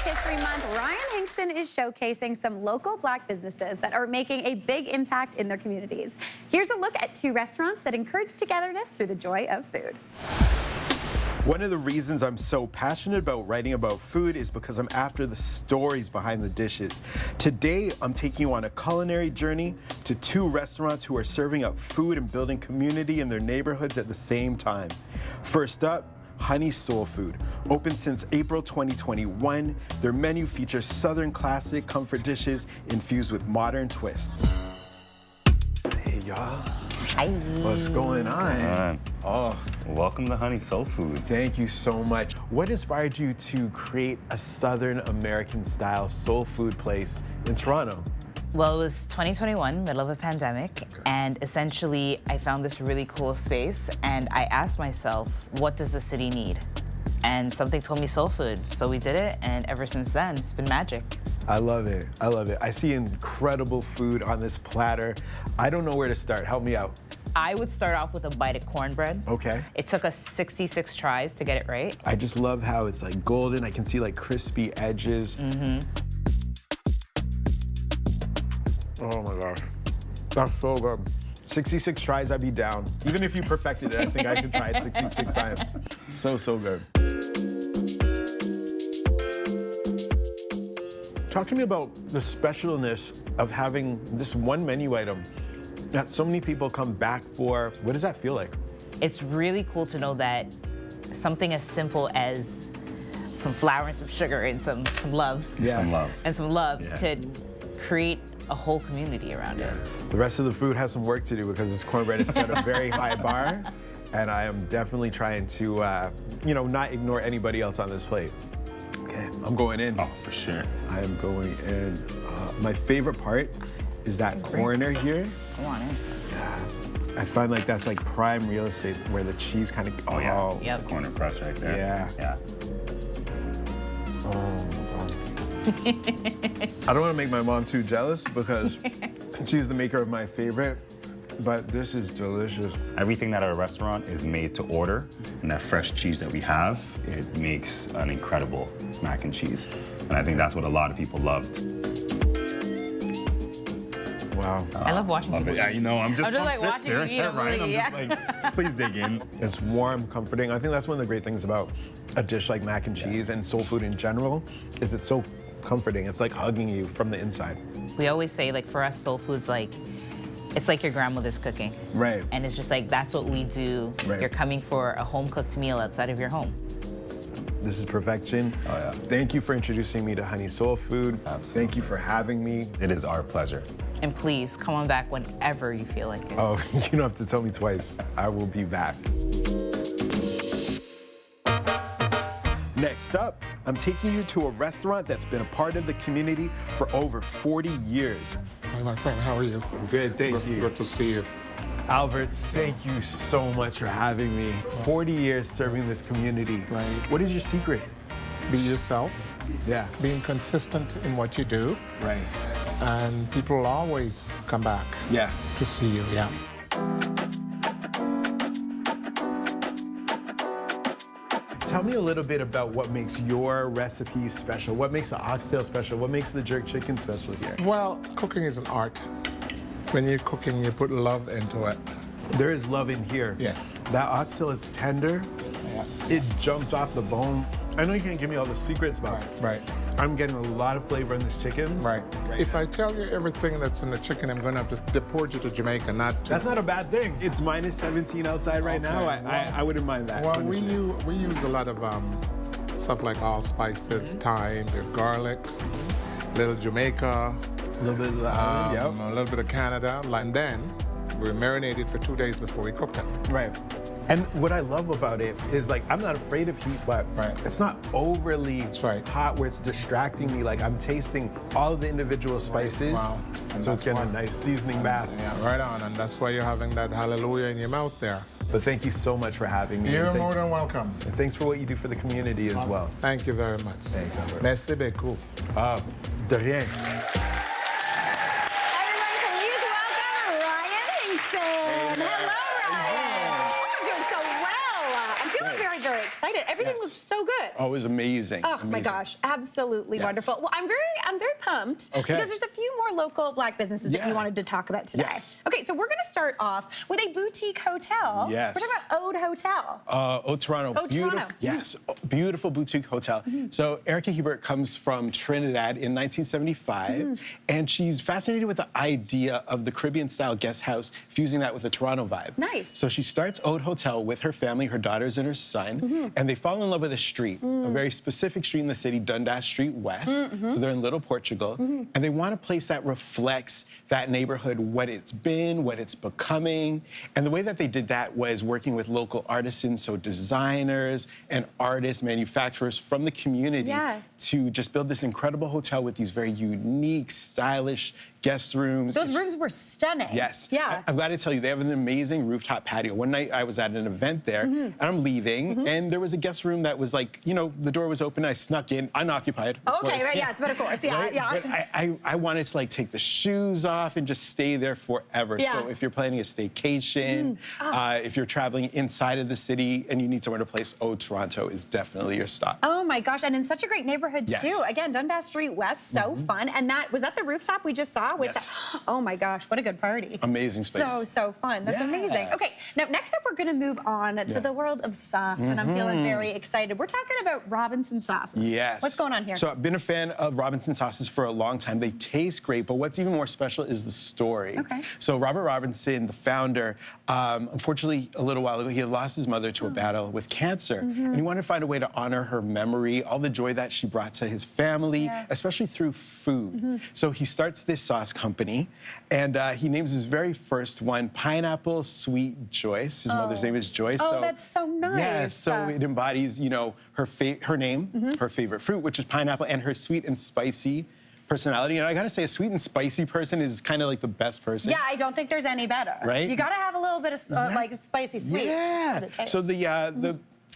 History Month, Ryan Hinkson is showcasing some local Black businesses that are making a big impact in their communities. Here's a look at 2 restaurants that encourage togetherness through the joy of food. One of the reasons I'm so passionate about writing about food is because I'm after the stories behind the dishes. Today, I'm taking you on a culinary journey to 2 restaurants who are serving up food and building community in their neighborhoods at the same time. First up, Honey Soul Food. Open since April 2021, their menu features Southern classic comfort dishes infused with modern twists. Hey, y'all. Hi. What's going on? Oh, welcome to Honey Soul Food. Thank you so much. What inspired you to create a Southern American style soul food place in Toronto? Well, it was 2021, middle of a pandemic, and essentially I found this really cool space and I asked myself, what does the city need? And something told me soul food, so we did it, and ever since then, it's been magic. I love it. I love it. I see incredible food on this platter. I don't know where to start. Help me out. I would start off with a bite of cornbread. Okay. It took us 66 tries to get it right. I just love how it's like golden. I can see like crispy edges. Oh my gosh, that's so good. 66 tries, I'd be down. Even if you perfected it, I think I could try it 66 times. So good. Talk to me about the specialness of having this one menu item that so many people come back for. What does that feel like? It's really cool to know that something as simple as some flour and some sugar and some love. Yeah. Some love. Could create a whole community around it. The rest of the food has some work to do because this cornbread is set a very high bar, and I am definitely trying to, not ignore anybody else on this plate. Okay, I'm going in. Oh, for sure. I am going in. My favorite part is that corner here. I want it. Yeah, I find like that's like prime real estate where the cheese kind of. Oh, yeah. Yep. Corner press right there. Yeah. Oh. I don't want to make my mom too jealous because she's the maker of my favorite, but this is delicious. Everything at our restaurant is made to order, and that fresh cheese that we have, it makes an incredible mac and cheese. And I think that's what a lot of people loved. Wow. I love watching people eat. Yeah, I'm just like watching you eat. Right? I'm just like, please dig in. It's warm, comforting. I think that's one of the great things about a dish like mac and cheese and soul food in general, is it's so comforting. It's like hugging you from the inside. We always say, like, for us, soul food's like, it's like your grandmother's cooking. Right. And it's just like, that's what we do. Right. You're coming for a home-cooked meal outside of your home. This is perfection. Oh, yeah. Thank you for introducing me to Honey Soul Food. Absolutely. Thank you for having me. It is our pleasure. And please, come on back whenever you feel like it. Oh, you don't have to tell me twice. I will be back. Next up, I'm taking you to a restaurant that's been a part of the community for over 40 years. Hi, my friend. How are you? Good, thank you. Good to see you. Albert, thank you so much for having me. 40 years serving this community. Right. What is your secret? Be yourself. Yeah. Being consistent in what you do. Right. And people will always come back Yeah. to see you. Yeah. Tell me a little bit about what makes your recipe special. What makes the oxtail special? What makes the jerk chicken special here? Well, cooking is an art. When you're cooking, you put love into it. There is love in here. Yes. That oxtail is tender. Yeah. It jumps off the bone. I know you can't give me all the secrets, but Right. I'm getting a lot of flavor in this chicken. Right. If I tell you everything that's in the chicken, I'm going to have to deport you to Jamaica, not to... That's not a bad thing. It's minus 17 outside right now. I wouldn't mind that. Well, we honestly. use a lot of stuff like allspices, thyme, garlic, little Jamaica, A little bit of the island, a little bit of Canada, and then we marinate it for 2 days before we cook it. Right. And what I love about it is, like, I'm not afraid of heat, but it's not overly hot where it's distracting me. Like, I'm tasting all of the individual spices. Wow. So it's getting a nice seasoning bath. Yeah, right on. And that's why you're having that hallelujah in your mouth there. But thank you so much for having me. You're And more than welcome. and thanks for what you do for the community as well. Thank you very much. Thanks, Albert. Merci beaucoup. De rien. Everyone, please welcome Ryan Hinkson. Hello, Ryan. Oh, you're doing so well. I'm feeling very, very excited. it. Everything looked so good. Oh, it was amazing. Oh my gosh, absolutely wonderful. Well, I'm very pumped because there's a few more local Black businesses that you wanted to talk about today. Yes. Okay, so we're going to start off with a boutique hotel. Yes. We're talking about Ode Hotel. Ode Toronto. Ode Beautiful, Toronto. yes, beautiful boutique hotel. So Erica Hebert comes from Trinidad in 1975, and she's fascinated with the idea of the Caribbean-style guest house, fusing that with a Toronto vibe. Nice. So she starts Ode Hotel with her family, her daughters and her son, and they fall in love with a street, a very specific street in the city, Dundas Street West. So they're in Little Portugal, and they want a place that reflects that neighborhood, what it's been, what it's becoming. And the way that they did that was working with local artisans, so designers and artists, manufacturers from the community to just build this incredible hotel with these very unique, stylish guest rooms. Those rooms were stunning. Yes. Yeah. I've got to tell you, they have an amazing rooftop patio. One night I was at an event there, and I'm leaving, and there was a guest room that was like, you know, the door was open, I snuck in, unoccupied. Okay, right, yes, but of course, Right? But I wanted to like take the shoes off and just stay there forever. Yeah. So if you're planning a staycation, if you're traveling inside of the city and you need somewhere to place, Ode Toronto is definitely your stop. Oh my gosh, and in such a great neighborhood too. Again, Dundas Street West, so fun. And was that the rooftop we just saw? With the, oh my gosh, what a good party. Amazing space. So fun, that's amazing. Okay, now next up we're gonna move on to the world of sauce, and I'm feeling very excited. We're talking about Robinson sauces. Yes. What's going on here? So I've been a fan of Robinson sauces for a long time. They taste great, but what's even more special is the story. Okay. So Robert Robinson, the founder, unfortunately, a little while ago, he had lost his mother to a battle with cancer, and he wanted to find a way to honor her memory, all the joy that she brought to his family, especially through food. So he starts this sauce company, and he names his very first one Pineapple Sweet Joyce. His mother's name is Joyce. Oh, that's so nice. Yeah, so it embodies, you know, her name, her favorite fruit, which is pineapple, and her sweet and spicy personality. And I gotta say, a sweet and spicy person is kind of like the best person. Yeah, I don't think there's any better. Right? You gotta have a little bit of like spicy sweet. Yeah. That's what it tastes. So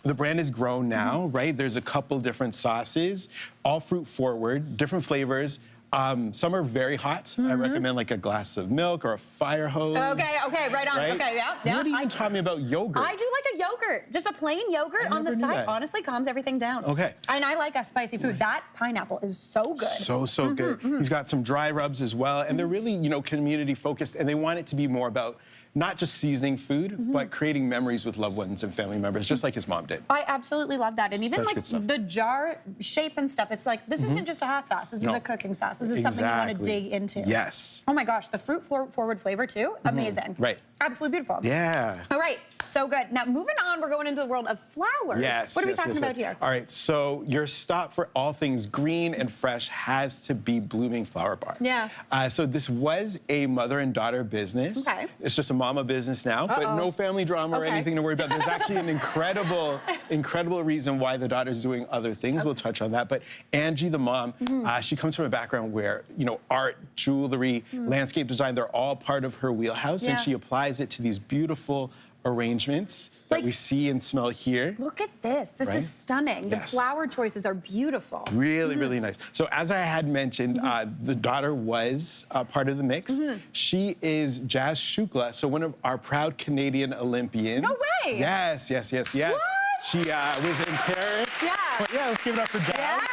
the brand is grown now, right? There's a couple different sauces, all fruit forward, different flavors. Some are very hot. I recommend like a glass of milk or a fire hose. Okay, right on. Right? Okay, yeah. You already even taught me about yogurt. I do like a yogurt. Just a plain yogurt on the never knew side that. honestly calms everything down. Okay. And I like a spicy food. That pineapple is so good. So good. He's got some dry rubs as well, and they're really, you know, community focused, and they want it to be more about not just seasoning food, but creating memories with loved ones and family members, just like his mom did. I absolutely love that. And even Such like good stuff. the jar shape and stuff, it's like, this isn't just a hot sauce. This is a cooking sauce. This is something you want to dig into. Yes. Oh my gosh, the fruit forward flavor too, amazing. Right. Absolutely beautiful. Yeah. All right, so good. Now moving on, we're going into the world of flowers. Yes. What are we yes, talking yes, about yes. here? All right, so your stop for all things green and fresh has to be Blooming Flower Bar. Yeah. So this was a mother and daughter business. Okay. It's just a mama business now, but no family drama or anything to worry about. There's actually an incredible reason why the daughter's doing other things. We'll touch on that. But Angie, the mom, she comes from a background where, you know, art, jewelry, landscape design, they're all part of her wheelhouse, and she applies it to these beautiful arrangements that we see and smell here. Look at this. This Right? is stunning. The Yes. flower choices are beautiful. Really, really nice. So as I had mentioned, the daughter was part of the mix. She is Jazz Shukla, so one of our proud Canadian Olympians. No way! Yes. What? She was in Paris. Yeah. Let's give it up for Jazz. Yes.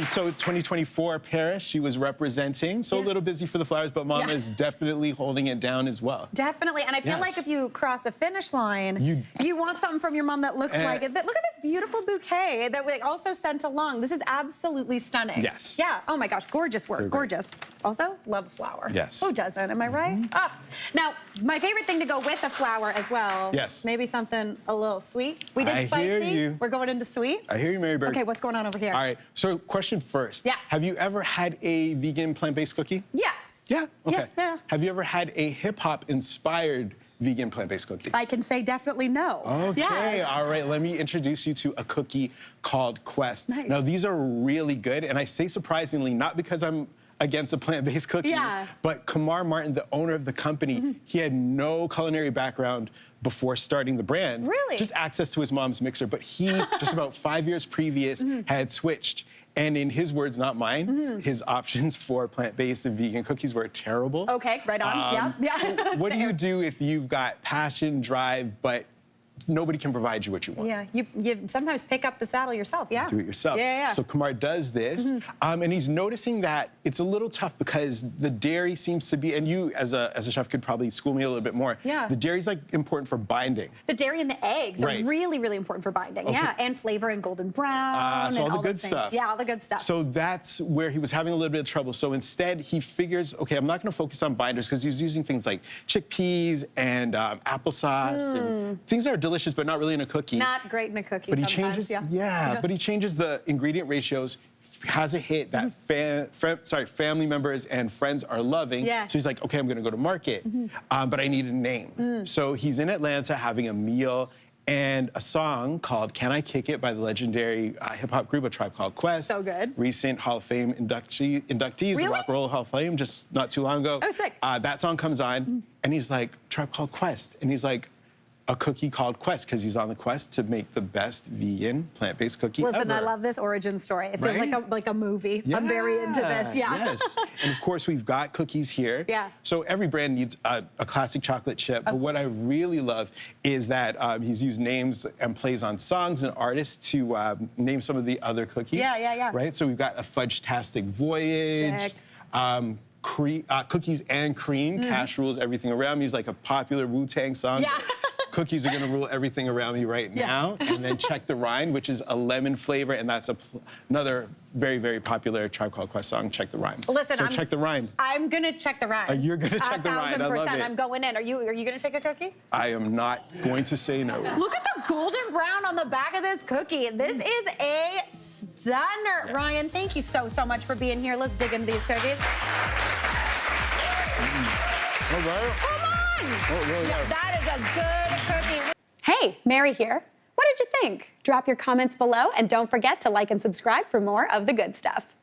So 2024 Paris, she was representing. So a little busy for the flowers, but Mama is definitely holding it down as well. Definitely, and I feel like if you cross a finish line, you want something from your mom that looks like it. Look at this beautiful bouquet that we also sent along. This is absolutely stunning. Yes. Yeah. Oh my gosh, gorgeous work. Gorgeous. Also, love a flower. Yes. Who doesn't? Am I right? Now, my favorite thing to go with a flower as well. Yes. Maybe something a little sweet. We did I spicy. hear you. We're going into sweet. I hear you, Mary Berg. Okay, what's going on over here? All right. So question first. Yeah. Have you ever had a vegan plant-based cookie? Yes. Yeah. Okay. Yeah. Have you ever had a hip-hop inspired vegan plant-based cookie? I can say definitely no. Okay, Yes. all right, let me introduce you to a cookie called Quest. Nice. Now, these are really good, and I say surprisingly, not because I'm against a plant-based cookie, but Kamar Martin, the owner of the company, he had no culinary background before starting the brand. Really? Just access to his mom's mixer, but he, just about 5 years previous, had switched. And in his words, not mine, his options for plant-based and vegan cookies were terrible. Okay, right on. Yeah. So what do you do if you've got passion, drive, but nobody can provide you what you want. Yeah, you sometimes pick up the saddle yourself, yeah. Do it yourself. Yeah. So Kumar does this, and he's noticing that it's a little tough because the dairy seems to be, and you as a chef could probably school me a little bit more. Yeah. The dairy's like important for binding. The dairy and the eggs are Right. really, really important for binding, yeah, and flavor and golden brown So and all the good those things. stuff. Yeah, all the good stuff. So that's where he was having a little bit of trouble. So instead, he figures, okay, I'm not going to focus on binders because he's using things like chickpeas and applesauce and things that are delicious but not really in a cookie. Not great in a cookie But he sometimes, changes, but he changes the ingredient ratios. Has a hit that family members and friends are loving. Yeah. So he's like, okay, I'm going to go to market, but I need a name. So he's in Atlanta having a meal and a song called "Can I Kick It" by the legendary hip hop group A Tribe Called Quest. So good. Recent Hall of Fame inductees, Really? Rock and Roll Hall of Fame, just not too long ago. Oh, sick. That song comes on, and he's like, Tribe Called Quest, and he's like, a cookie called Quest, because he's on the quest to make the best vegan plant-based cookie Listen, ever. I love this origin story. It feels Right? like a movie. I'm very into this, yeah. Yes. And of course, we've got cookies here. Yeah. So every brand needs a classic chocolate chip. But what I really love is that he's used names and plays on songs and artists to name some of the other cookies. Yeah. Right? So we've got a Fudge-tastic Voyage. Sick. Cookies and Cream, Cash Rules Everything Around Me is like a popular Wu-Tang song. Yeah. Cookies are gonna rule everything around me right now. And then Check the Rind, which is a lemon flavor, and that's another very, very popular Tribe Called Quest song, Check the Rind. Listen, so check the rind. I'm gonna check the rind. You're gonna check the rind. I love 1000%. it. I'm going in. Are you gonna take a cookie? I am not going to say no. Look at the golden brown on the back of this cookie. This is a stunner. Ryan, thank you so much for being here. Let's dig into these cookies. All right. Come on! Oh, really Yeah, good. that is a good cookie. Hey, Mary here. What did you think? Drop your comments below and don't forget to like and subscribe for more of the good stuff.